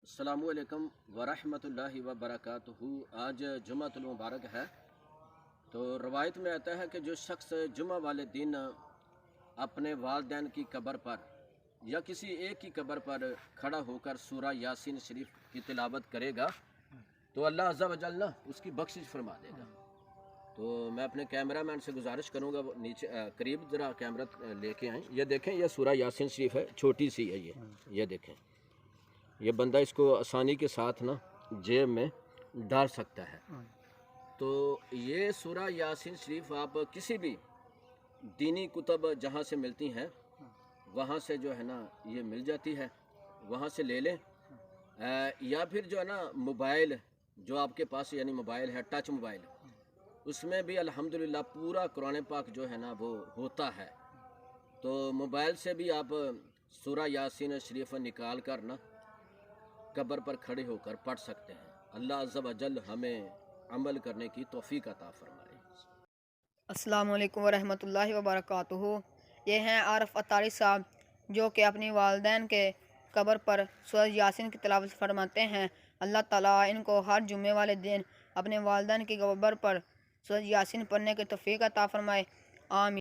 अस्सलामुअलैकुम वरहमतुल्लाहि वबरकातुहू। आज जुम्मतुल मुबारक है। तो रवायत में आता है कि जो शख्स जुम्मा वाले दिन अपने वालिदैन की कब्र पर या किसी एक की कब्र पर खड़ा होकर सूरा यासीन शरीफ की तिलावत करेगा तो अल्लाह अज़्ज़ा व जल ना उसकी बख्शिश फरमा देगा। तो मैं अपने कैमरामैन से गुजारिश करूँगा वो नीचे करीब ज़रा कैमरा लेके आएँ। ये देखें, ये सूरा यासीन शरीफ है, छोटी सी है ये देखें। ये बंदा इसको आसानी के साथ ना जेब में डाल सकता है। तो ये सूरा यासीन शरीफ आप किसी भी दीनी कुतब जहाँ से मिलती हैं वहाँ से जो है ना ये मिल जाती है, वहाँ से ले लें। या फिर जो है ना मोबाइल जो आपके पास यानी मोबाइल है, टच मोबाइल, उसमें भी अल्हम्दुलिल्लाह पूरा कुरान पाक जो है ना वो होता है। तो मोबाइल से भी आप सूरा यासीन शरीफ निकाल कर ना कब्र पर खड़े होकर पढ़ सकते हैं। अल्लाह अज़्ज़ा व जल हमें अमल करने की तौफीक अता फरमाए। अस्सलामु अलैकुम वरहमतुल्लाहि वबरकातुहू। ये हैं आरफ अतारी साहब जो कि अपनी वालिदैन के कब्र पर सूरह यासीन की तिलावत फरमाते हैं। अल्लाह ताला इनको हर जुम्मे वाले दिन अपने वालिदैन की कब्र पर सूरह यासीन पढ़ने की तौफीक अता फरमाए। आमीन।